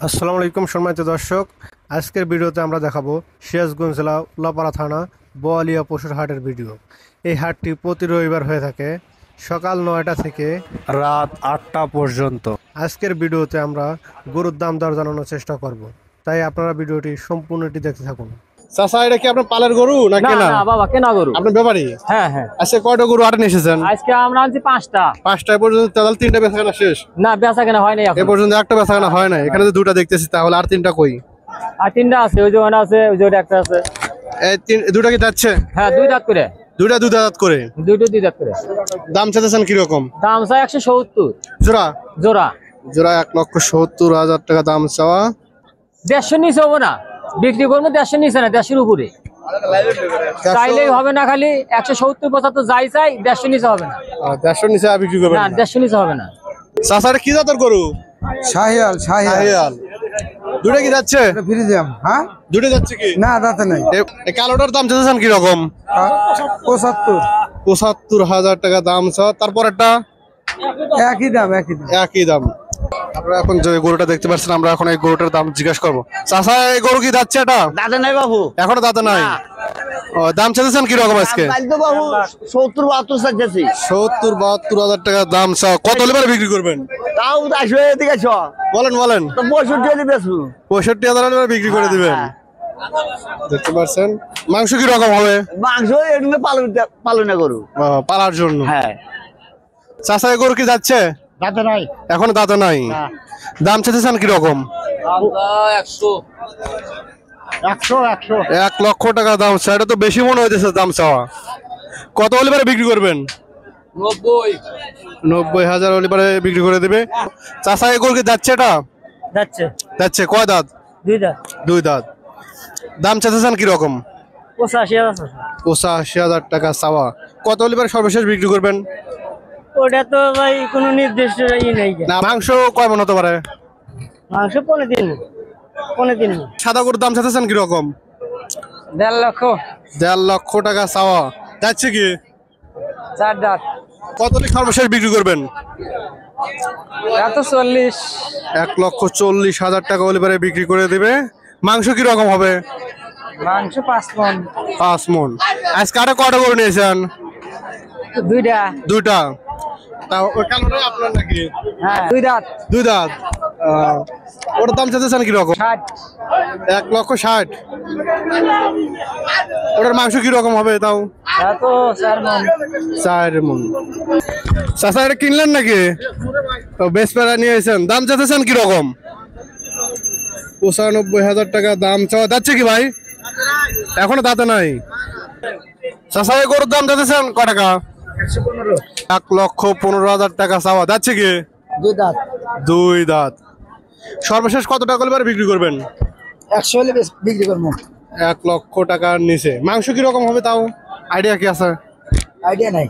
আসসালামু আলাইকুম সম্মানিত দর্শক, আজকের ভিডিওতে আমরা দেখাবো সিরাজগঞ্জ জেলা উল্লাপাড়া থানা বোয়ালিয়া পশুর হাটের ভিডিও। এই হাটটি প্রতি রবিবার হয়ে থাকে সকাল ৯টা থেকে রাত ৮টা পর্যন্ত। আজকের ভিডিওতে আমরা গরুর দাম দর জানানোর চেষ্টা করব, তাই আপনারা ভিডিওটি সম্পূর্ণটি দেখতে থাকুন। চাচা, এটা কি আপনার পালের গরু না কেনা? না বাবা, কেনা গরু। আপনার ব্যাপারী? হ্যাঁ হ্যাঁ। আজকে কয়টা গরু হাটে নিয়ে এসেছেন? আজকে আমরা আনছি 5টা। 5টায় পর্যন্ত তাহলে 3টা বেচাকেনা শেষ? না, বেচা কেনা হয়নি এ এখন। পর্যন্ত একটা বেচাকেনা হয় না। এখানে তো 2টা দেখতেছি, তাহলে আর 3টা কই? আর 3টা আছে, ওই যে ওখানে আছে, ওই যে ওটা একটা আছে। এই 2টা কি যাচ্ছে? হ্যাঁ, 2 দাঁত করে। 2টা 2 দাঁত করে। 2 দাঁত করে। দাম চাইতেছেন কি রকম? দাম চাই 170 জোড়া? জোড়া। জোড়া 1,70,000 টাকা দাম চাওয়া। 150 নিচে হবে না, বিক্রি করবো 150 নিচে না, 150 উপরে চাইলেই হবে না। খালি 170-75 যাই চাই, 150 নিচে হবে না। 150 নিচে বিক্রি করবেন না, না? 150 নিচে হবে না। চাচা, এটা কি জাতের গরু? শাহিয়াল শাহিয়াল। 2টা কি যাচ্ছে? ফ্রিজিয়াম। হ্যাঁ, 2টা যাচ্ছে কি? না দাঁতে নাই। এই কালোটার দাম চাইতেছেন কি রকম? 75। 75,000 টাকা দাম চাওয়া। তারপর একটা একই দাম, একই দাম। একই দাম। আপনারা এখন যে গরুটা দেখতে পাচ্ছেন, আমরা এখন এই গরুটার দাম জিজ্ঞাসা করবো। চাচা, এই গরু কি যাচ্ছে? এটা দাদা নাই বাবু, এখনো দাঁতে নাই। ও, দাম চাইছেন কি রকম আজকে? তো বাবু 70-72 চাইছি। 70-72,000 টাকা দাম চাও। কত হলে পরে বিক্রি করবেন? তাও 10 এদিকে ছ বলেন বলেন। তো 65 এদিকে বেচবো। 65,000 হলে বিক্রি করে দিবেন। দেখতে পাচ্ছেন মাংস কি রকম হবে? মাংস এমনি পালনে গরু। পালার জন্য। হ্যাঁ, চাচা, এই গরু কি যাচ্ছে? দাদা নাই। এখনো দাঁতে নাই। দাম চাইতেছেন কি রকম? 100 1 লক্ষ টাকা দাম চাই। এটা তো বেশি মনে হইতেছে দাম চাওয়া। কত হলে পরে বিক্রি করবেন? 90,000 হলে পরে বিক্রি করে দিবে। চাচা, এই গরু কি যাচ্ছে? এটা যাচ্ছে। যাচ্ছে। কয় দাঁত? 2 দাঁত। 2 দাঁত। দাম চাইতেছেন কি রকম? 85,000। 85,000 টাকা চাওয়া। কত হলে পরে সর্বশেষ বিক্রি করবেন? ওটা তো ভাই কোনো নির্দিষ্ট ই নেই। না, মাংস কয় মন হতে পারে? মাংস 15 দিন। সাদা গরুর দাম চাইতেছেন কি রকম? 1.5 লক্ষ। 1.5 লক্ষ টাকা চাওয়া। যাচ্ছে কি? 4 দাঁত। কত হলে সর্বশেষ বিক্রি করবেন? এত 40। 1,40,000 টাকা হলে পরে বিক্রি করে দিবে। মাংস কি রকম হবে? মাংস 5 মণ। 5 মন। আজকে আরো কটা গরু নিয়েছেন? 2টা। 2টা। তা ওই কালোটাই আপনার নাকি? হ্যাঁ, 2 দাঁত। 2 দাঁত। ওটার দাম চাইতেছেন কি রকম? 60। 1,60,000। ওটার মাংস কি রকম হবে তাও? এত 4 মণ। 4 মন। চাচা, এটা কিনলেন নাকি? বেশ পেলা নিয়েছেন। দাম চাইতেছেন কি রকম? 95,000 টাকা দাম চাওয়া। যাচ্ছে কি ভাই? এখনো দাঁতে নাই। চাচা, এই গরুর দাম চাইতেছেন কয় টাকা? 1,15,000 টাকা চাওয়া। যাচ্ছে কি? 2 দাঁত। 2 দাঁত। সর্বশেষ কত টাকা হলে বিক্রি করবেন? 100 হলে বিক্রি করবো। 1 লক্ষ টাকার নিচে। মাংস কি রকম হবে তাও আইডিয়া কি আছে? আইডিয়া নাই।